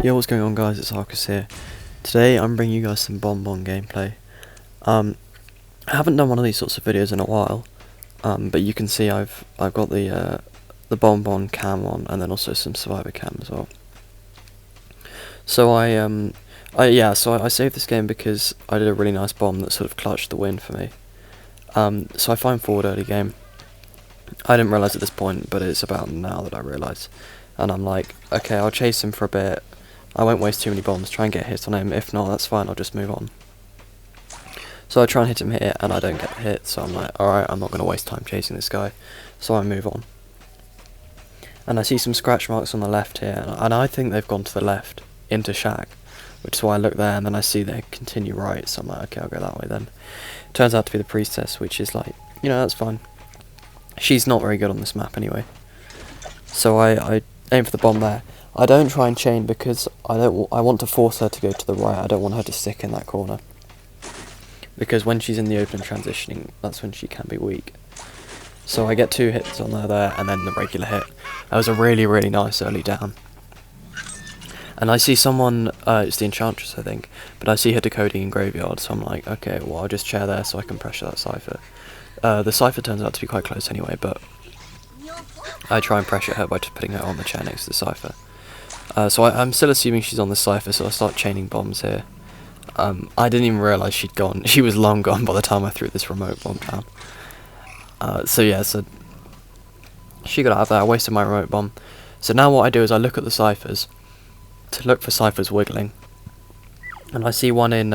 Yo, what's going on, guys? It's Arcus here. Today I'm bringing you guys some Bonbon gameplay. I haven't done one of these sorts of videos in a while, but you can see I've got the Bonbon cam on, and then also some Survivor cam as well. So I saved this game because I did a really nice bomb that sort of clutched the win for me. So I find forward early game. I didn't realise at this point, but it's about now that I realise. And I'm like, okay, I'll chase him for a bit. I won't waste too many bombs, try and get a hit on him. If not, that's fine, I'll just move on. So I try and hit him here, and I don't get the hit, so I'm like, alright, I'm not going to waste time chasing this guy. So I move on. And I see some scratch marks on the left here, and I think they've gone to the left, into Shack. Which is why I look there, and then I see they continue right, so I'm like, okay, I'll go that way then. Turns out to be the priestess, which is like, you know, that's fine. She's not very good on this map anyway. So I aim for the bomb there. I don't try and chain because I want to force her to go to the right. I don't want her to stick in that corner. Because when she's in the open transitioning, that's when she can be weak. So I get 2 hits on her there, and then the regular hit. That was a really, really nice early down. And I see someone, it's the Enchantress I think, but I see her decoding in Graveyard, so I'm like, okay, well I'll just chair there so I can pressure that Cypher. The Cypher turns out to be quite close anyway, but I try and pressure her by just putting her on the chair next to the Cypher. So I'm still assuming she's on the Cypher, so I start chaining bombs here. I didn't even realise she'd gone. She was long gone by the time I threw this remote bomb down. So she got out of there. I wasted my remote bomb. So now what I do is I look at the Cyphers to look for Cyphers wiggling. And I see one in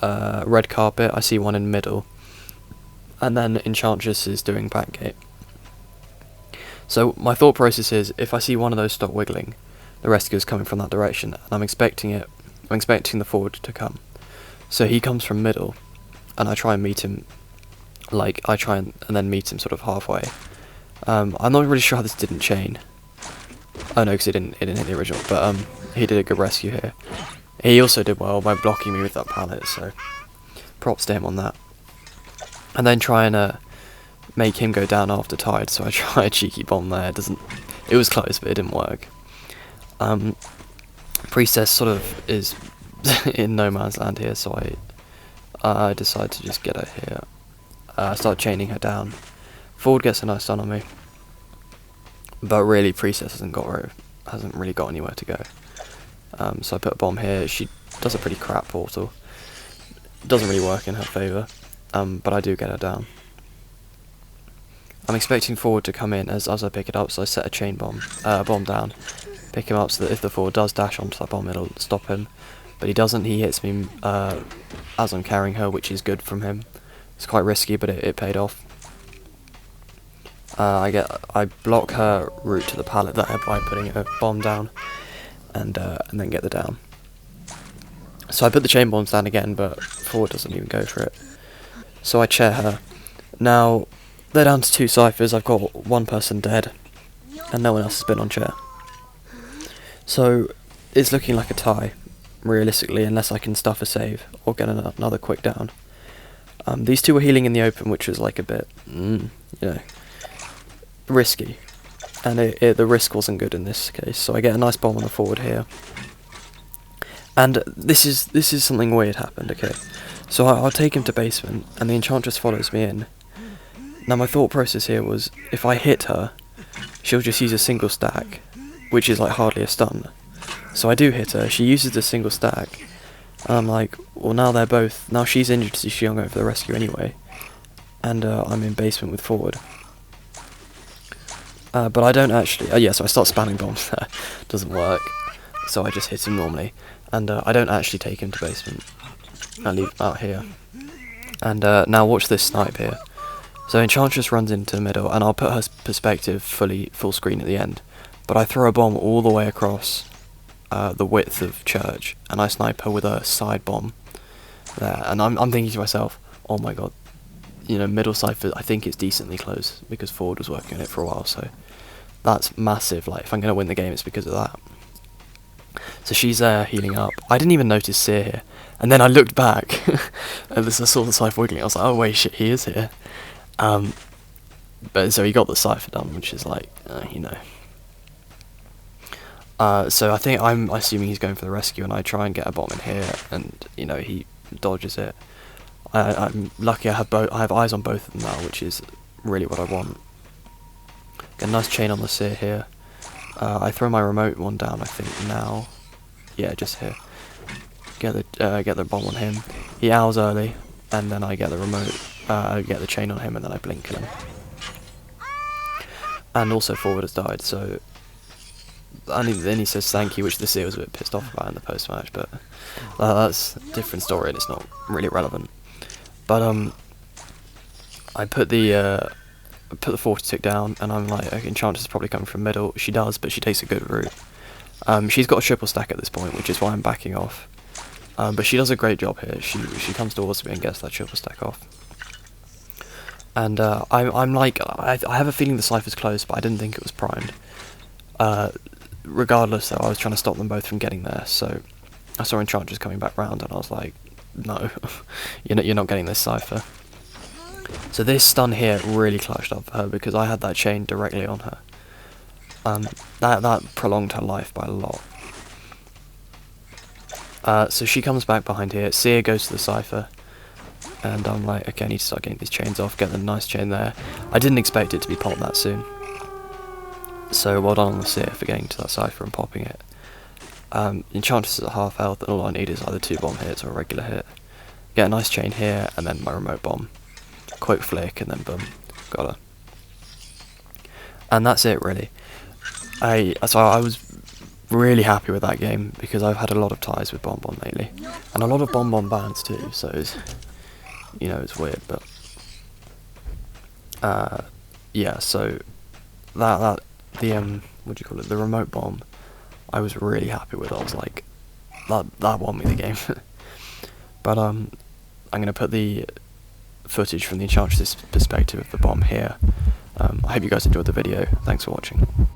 red carpet, I see one in middle. And then Enchantress is doing backgate. So my thought process is, if I see one of those stop wiggling, the rescue is coming from that direction, and I'm expecting the forward to come. So he comes from middle, and I try and meet him, and then meet him sort of halfway. I'm not really sure how this didn't chain. Oh no, because it didn't hit the original, but he did a good rescue here. He also did well by blocking me with that pallet, so props to him on that. And then try and make him go down after tide, so I try a cheeky bomb there. It was close, but it didn't work. Priestess sort of is in no man's land here, so I decide to just get her here. I start chaining her down. Forward gets a nice stun on me, but really Priestess hasn't really got anywhere to go. So I put a bomb here. She does a pretty crap portal. It doesn't really work in her favour, but I do get her down. I'm expecting forward to come in as I pick it up, so I set a chain bomb down, pick him up so that if the forward does dash onto that bomb, it'll stop him. But he doesn't. He hits me as I'm carrying her, which is good from him. It's quite risky, but it paid off. I block her route to the pallet there by putting a bomb down, and then get the down. So I put the chain bombs down again, but forward doesn't even go for it. So I chair her. Now they're down to 2 Cyphers. I've got 1 person dead, and no one else has been on chair. So it's looking like a tie, realistically, unless I can stuff a save or get another quick down. These 2 were healing in the open, which was like a bit, risky, and the risk wasn't good in this case. So I get a nice bomb on the forward here, and this is something weird happened. Okay, so I'll take him to basement, and the Enchantress follows me in. Now my thought process here was, if I hit her, she'll just use a single stack, which is like hardly a stun. So I do hit her, she uses the single stack, and I'm like, well now she's injured, so she'll go for the rescue anyway, and I'm in basement with forward. But I don't actually, so I start spamming bombs there, doesn't work, so I just hit him normally, and I don't actually take him to basement, I leave him out here. And now watch this snipe here. So Enchantress runs into the middle, and I'll put her perspective full screen at the end, but I throw a bomb all the way across the width of church, and I snipe her with a side bomb there, and I'm thinking to myself, oh my god, middle Cypher, I think it's decently close, because forward was working on it for a while, so that's massive. Like, if I'm going to win the game, it's because of that. So she's there healing up. I didn't even notice Seer here, and then I looked back, and I saw the Cypher wiggling. I was like, oh wait, shit, he is here. But so he got the Cypher done, which is like, So I think I'm assuming he's going for the rescue, and I try and get a bomb in here, and you know he dodges it. I'm lucky I have eyes on both of them now, which is really what I want. Get a nice chain on the sear here. I throw my remote one down, I think now. Yeah, just here. Get the bomb on him. He owls early, and then I get the remote. Get the chain on him, and then I blink kill him. And also forward has died, so. And then he says thank you, which the seer was a bit pissed off about in the post match, but that's a different story and it's not really relevant. But I put the 40 tick down, and I'm like, okay, Enchantress is probably coming from middle. She does, but she takes a good route. She's got a triple stack at this point, which is why I'm backing off. But she does a great job here. She comes towards me and gets that triple stack off. And I'm like, I have a feeling the Cypher's close, but I didn't think it was primed. Regardless, though, I was trying to stop them both from getting there, so I saw Enchantress coming back round, and I was like, no, you're not getting this Cypher. So this stun here really clutched up for her, because I had that chain directly on her. That prolonged her life by a lot. So she comes back behind here, Seer goes to the Cypher, and I'm like, okay, I need to start getting these chains off, get the nice chain there. I didn't expect it to be popped that soon. So well done on the Seer for getting to that Cypher and popping it. Enchantress is at half health, and all I need is either 2 bomb hits or a regular hit. Get a nice chain here, and then my remote bomb. Quick flick, and then boom, got her. And that's it really. So I was really happy with that game, because I've had a lot of ties with Bon Bon lately. And a lot of Bon Bon bans too, so it's, you know, it's weird, but yeah, so the what do you call it, the remote bomb, I was really happy with. I was like, that won me the game. But I'm gonna put the footage from the Enchantress perspective of the bomb here. I hope you guys enjoyed the video. Thanks for watching.